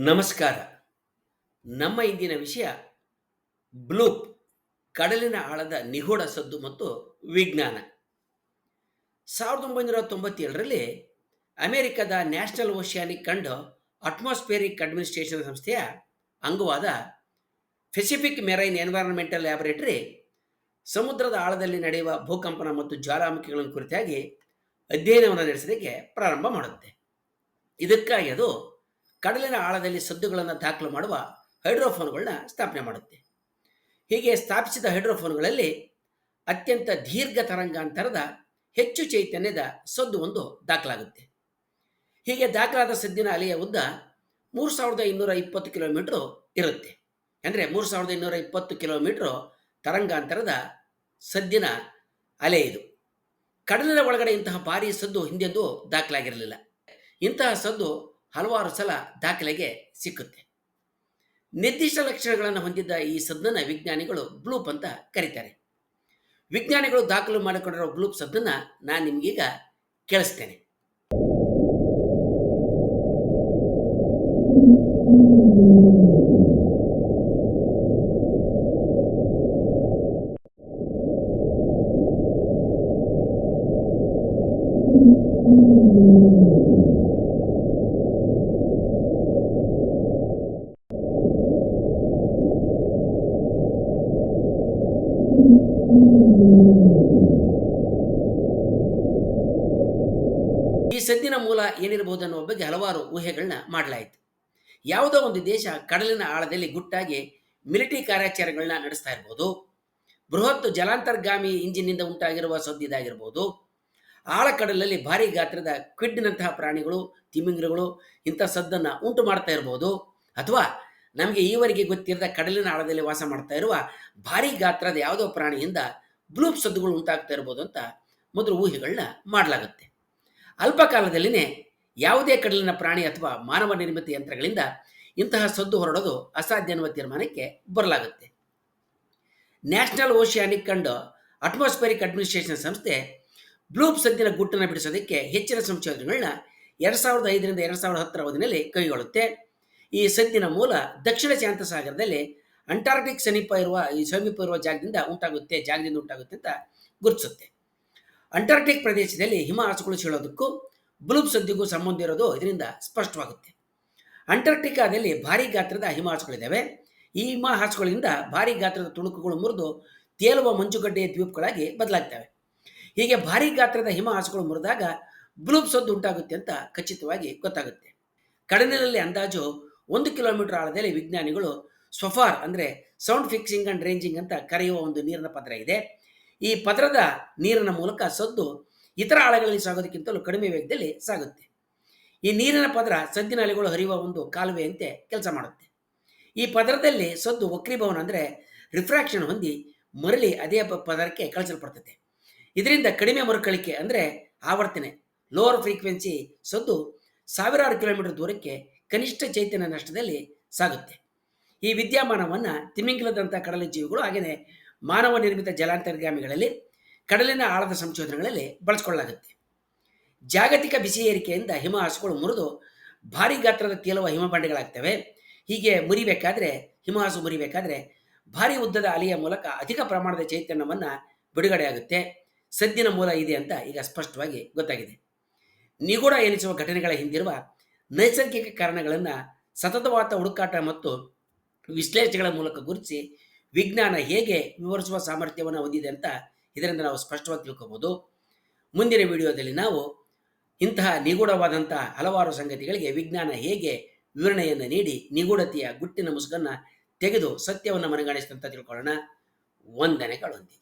ನಮಸ್ಕಾರ. ನಮ್ಮ ಇಂದಿನ ವಿಷಯ ಬ್ಲೂಪ್, ಕಡಲಿನ ಆಳದ ನಿಗೂಢ ಸದ್ದು ಮತ್ತು ವಿಜ್ಞಾನ. 1997ರಲ್ಲಿ ಅಮೆರಿಕದ national oceanic and atmospheric administration ಸಂಸ್ಥೆಯ ಅಂಗವಾದ ಪೆಸಿಫಿಕ್ ಮೆರೈನ್ ಎನ್ವೈರನ್ಮೆಂಟಲ್ ಲ್ಯಾಬೊರೇಟರಿ ಸಮುದ್ರದ ಆಳದಲ್ಲಿ ನಡೆಯುವ ಭೂಕಂಪನ ಮತ್ತು ಜ್ವಾಲಾಮುಖಿಗಳನ್ನು ಕುರಿತಾಗಿ ಅಧ್ಯಯನವನ್ನು ನಡೆಸೋದಕ್ಕೆ ಪ್ರಾರಂಭ ಮಾಡುತ್ತೆ. ಇದಕ್ಕಾಗಿ ಅದು ಕಡಲಿನ ಆಳದಲ್ಲಿ ಸದ್ದುಗಳನ್ನು ದಾಖಲು ಮಾಡುವ ಹೈಡ್ರೋಫೋನ್ಗಳನ್ನ ಸ್ಥಾಪನೆ ಮಾಡುತ್ತೆ. ಹೀಗೆ ಸ್ಥಾಪಿಸಿದ ಹೈಡ್ರೋಫೋನ್ಗಳಲ್ಲಿ ಅತ್ಯಂತ ದೀರ್ಘ ತರಂಗಾಂತರದ ಹೆಚ್ಚು ಚೈತನ್ಯದ ಸದ್ದು ಒಂದು ದಾಖಲಾಗುತ್ತೆ. ಹೀಗೆ ದಾಖಲಾದ ಸದ್ದಿನ ಅಲೆಯ ಉದ್ದ 3220 ಕಿಲೋಮೀಟರ್ ಇರುತ್ತೆ. ಅಂದರೆ 3220 ಕಿಲೋಮೀಟರ್ ತರಂಗಾಂತರದ ಸದ್ದಿನ ಅಲೆ ಇದು. ಕಡಲಿನ ಒಳಗಡೆ ಇಂತಹ ಭಾರೀ ಸದ್ದು ಹಿಂದೆಂದೂ ದಾಖಲಾಗಿರಲಿಲ್ಲ. ಇಂತಹ ಸದ್ದು ಹಲವಾರು ಸಲ ದಾಖಲೆಗೆ ಸಿಕ್ಕುತ್ತೆ. ನಿರ್ದಿಷ್ಟ ಲಕ್ಷಣಗಳನ್ನು ಹೊಂದಿದ್ದ ಈ ಸದ್ದನ್ನು ವಿಜ್ಞಾನಿಗಳು ಬ್ಲೂಪ್ ಅಂತ ಕರೀತಾರೆ. ವಿಜ್ಞಾನಿಗಳು ದಾಖಲು ಮಾಡಿಕೊಂಡಿರೋ ಬ್ಲೂಪ್ ಸದ್ದನ್ನು ನಾನು ನಿಮಗೀಗ ಕೇಳಿಸ್ತೇನೆ. ಈ ಸದ್ದಿನ ಮೂಲ ಏನಿರಬಹುದು ಅನ್ನುವ ಬಗ್ಗೆ ಹಲವಾರು ಊಹೆಗಳನ್ನ ಮಾಡಲಾಯಿತು. ಯಾವುದೋ ಒಂದು ದೇಶ ಕಡಲಿನ ಆಳದಲ್ಲಿ ಗುಟ್ಟಾಗಿ ಮಿಲಿಟರಿ ಕಾರ್ಯಾಚರಣೆಗಳನ್ನ ನಡೆಸ್ತಾ ಇರ್ಬೋದು, ಬೃಹತ್ ಜಲಾಂತರ್ಗಾಮಿ ಇಂಜಿನ್ನಿಂದ ಉಂಟಾಗಿರುವ ಸದ್ದಿದಾಗಿರ್ಬೋದು, ಆಳಕಡಲಲ್ಲಿ ಭಾರಿ ಗಾತ್ರದ ಕ್ವಿಡ್ನಂತಹ ಪ್ರಾಣಿಗಳು, ತಿಮಿಂಗಿಲಗಳು ಇಂಥ ಸದ್ದನ್ನು ಉಂಟು ಮಾಡ್ತಾ ಇರ್ಬೋದು, ಅಥವಾ ನಮಗೆ ಈವರೆಗೆ ಗೊತ್ತಿರದ ಕಡಲಿನ ಆಳದಲ್ಲಿ ವಾಸ ಮಾಡ್ತಾ ಇರುವ ಭಾರಿ ಗಾತ್ರದ ಯಾವುದೋ ಪ್ರಾಣಿಯಿಂದ ಬ್ಲೂಪ್ ಸದ್ದುಗಳು ಉಂಟಾಗ್ತಾ ಇರ್ಬೋದು ಅಂತ ಮೊದಲು ಊಹೆಗಳನ್ನ ಮಾಡಲಾಗುತ್ತೆ. ಅಲ್ಪ ಕಾಲದಲ್ಲಿನೇ ಯಾವುದೇ ಕಡಲಿನ ಪ್ರಾಣಿ ಅಥವಾ ಮಾನವ ನಿರ್ಮಿತ ಯಂತ್ರಗಳಿಂದ ಇಂತಹ ಸದ್ದು ಹೊರಡೋದು ಅಸಾಧ್ಯ ಅನ್ನುವ ತೀರ್ಮಾನಕ್ಕೆ ಬರಲಾಗುತ್ತೆ. National oceanic and atmospheric administration ಸಂಸ್ಥೆ ಬ್ಲೂಪ್ ಸದ್ದಿನ ಗುಟ್ಟನ್ನು ಬಿಡಿಸೋದಕ್ಕೆ ಹೆಚ್ಚಿನ ಸಂಶೋಧನೆಗಳನ್ನ 2005ರಿಂದ 2010 ಅವಧಿಯಲ್ಲಿ ಕೈಗೊಳ್ಳುತ್ತೆ. ಈ ಸದ್ದಿನ ಮೂಲ ದಕ್ಷಿಣ ಶಾಂತ ಸಾಗರದಲ್ಲಿ ಅಂಟಾರ್ಕ್ಟಿಕ್ ಸಮೀಪ ಇರುವ ಜಾಗದಿಂದ ಉಂಟಾಗುತ್ತೆ ಅಂತ ಗುರುತಿಸುತ್ತೆ. ಅಂಟಾರ್ಕ್ಟಿಕ್ ಪ್ರದೇಶದಲ್ಲಿ ಹಿಮ ಹಾಸುಗಳು ಸೀಳೋದಕ್ಕೂ ಬ್ಲೂಪ್ ಸದ್ದಿಗೂ ಸಂಬಂಧ ಇರೋದು ಇದರಿಂದ ಸ್ಪಷ್ಟವಾಗುತ್ತೆ. ಅಂಟಾರ್ಕ್ಟಿಕಾದಲ್ಲಿ ಭಾರಿ ಗಾತ್ರದ ಹಿಮ ಹಾಸುಗಳಿದ್ದಾವೆ. ಈ ಹಿಮ ಹಾಸುಗಳಿಂದ ಭಾರಿ ಗಾತ್ರದ ತುಣುಕುಗಳು ಮುರಿದು ತೇಲುವ ಮಂಜುಗಡ್ಡೆಯ ದ್ವೀಪಗಳಾಗಿ ಬದಲಾಗ್ತವೆ. ಹೀಗೆ ಭಾರಿ ಗಾತ್ರದ ಹಿಮ ಹಾಸುಗಳು ಮುರಿದಾಗ ಬ್ಲೂಪ್ ಸದ್ದು ಉಂಟಾಗುತ್ತೆ ಅಂತ ಖಚಿತವಾಗಿ ಗೊತ್ತಾಗುತ್ತೆ. ಕಡಲಿನಲ್ಲಿ ಅಂದಾಜು 1 ಕಿಲೋಮೀಟರ್ ಆಳದಲ್ಲಿ ವಿಜ್ಞಾನಿಗಳು ಸ್ವಫಾರ್ ಅಂದರೆ ಸೌಂಡ್ ಫಿಕ್ಸಿಂಗ್ ಅಂಡ್ ರೇಂಜಿಂಗ್ ಅಂತ ಕರೆಯುವ ಒಂದು ನೀರಿನ ಪದರ ಇದೆ. ಈ ಪದರದ ನೀರಿನ ಮೂಲಕ ಸದ್ದು ಇತರ ಆಳಗಳಲ್ಲಿ ಸಾಗೋದಕ್ಕಿಂತಲೂ ಕಡಿಮೆ ವೇಗದಲ್ಲಿ ಸಾಗುತ್ತೆ. ಈ ನೀರಿನ ಪದರ ಸದ್ದಿನ ಅಲೆಗಳು ಹರಿಯುವ ಒಂದು ಕಾಲುವೆಯಂತೆ ಕೆಲಸ ಮಾಡುತ್ತೆ. ಈ ಪದರದಲ್ಲಿ ಸದ್ದು ವಕ್ರೀಭವನ ಅಂದರೆ ರಿಫ್ರಾಕ್ಷನ್ ಹೊಂದಿ ಮರಳಿ ಅದೇ ಪದರಕ್ಕೆ ಕಳಿಸಲ್ಪಡ್ತದೆ. ಇದರಿಂದ ಕಡಿಮೆ ಮರುಕಳಿಕೆ ಅಂದರೆ ಆವರ್ತನೆ, ಲೋವರ್ ಫ್ರೀಕ್ವೆನ್ಸಿ ಸದ್ದು ಸಾವಿರಾರು ಕಿಲೋಮೀಟರ್ ದೂರಕ್ಕೆ ಕನಿಷ್ಠ ಚೈತನ್ಯ ನಷ್ಟದಲ್ಲಿ ಸಾಗುತ್ತೆ. ಈ ವಿದ್ಯಮಾನವನ್ನು ತಿಮಿಂಗಿಲದಂಥ ಕಡಲ ಜೀವಿಗಳು ಹಾಗೆಯೇ ಮಾನವ ನಿರ್ಮಿತ ಜಲಾಂತರ್ಗಾಮಿಗಳಲ್ಲಿ ಕಡಲಿನ ಆಳದ ಸಂಶೋಧನೆಗಳಲ್ಲಿ ಬಳಸಿಕೊಳ್ಳಲಾಗುತ್ತೆ. ಜಾಗತಿಕ ಬಿಸಿ ಏರಿಕೆಯಿಂದ ಹಿಮ ಹಾಸುಗಳು ಮುರಿದು ಭಾರಿ ಗಾತ್ರದ ತೇಲುವ ಹಿಮಬಂಡೆಗಳಾಗ್ತವೆ. ಹೀಗೆ ಹಿಮಹಾಸು ಮುರಿಬೇಕಾದ್ರೆ ಭಾರಿ ಉದ್ದದ ಅಲೆಯ ಮೂಲಕ ಅಧಿಕ ಪ್ರಮಾಣದ ಚೈತನ್ಯವನ್ನು ಬಿಡುಗಡೆಯಾಗುತ್ತೆ. ಸದ್ದಿನ ಮೂಲ ಇದೆ ಅಂತ ಈಗ ಸ್ಪಷ್ಟವಾಗಿ ಗೊತ್ತಾಗಿದೆ. ನಿಗೂಢ ಎನಿಸುವ ಘಟನೆಗಳ ಹಿಂದಿರುವ ನೈಸರ್ಗಿಕ ಕಾರಣಗಳನ್ನು ಸತತವಾದ ಹುಡುಕಾಟ ಮತ್ತು ವಿಶ್ಲೇಷಣೆಗಳ ಮೂಲಕ ಗುರುತಿಸಿ ವಿಜ್ಞಾನ ಹೇಗೆ ವಿವರಿಸುವ ಸಾಮರ್ಥ್ಯವನ್ನು ಹೊಂದಿದೆ ಅಂತ ಇದರಿಂದ ನಾವು ಸ್ಪಷ್ಟವಾಗಿ ತಿಳ್ಕೋಬಹುದು. ಮುಂದಿನ ವಿಡಿಯೋದಲ್ಲಿ ನಾವು ಇಂತಹ ನಿಗೂಢವಾದಂಥ ಹಲವಾರು ಸಂಗತಿಗಳಿಗೆ ವಿಜ್ಞಾನ ಹೇಗೆ ವಿವರಣೆಯನ್ನು ನೀಡಿ ನಿಗೂಢತೆಯ ಗುಟ್ಟಿನ ಮುಸುಕನ್ನು ತೆಗೆದು ಸತ್ಯವನ್ನು ಮನಗಾಣಿಸಿದಂತ ತಿಳ್ಕೊಳ್ಳೋಣ. ವಂದನೆಗಳೊಂದಿಗೆ.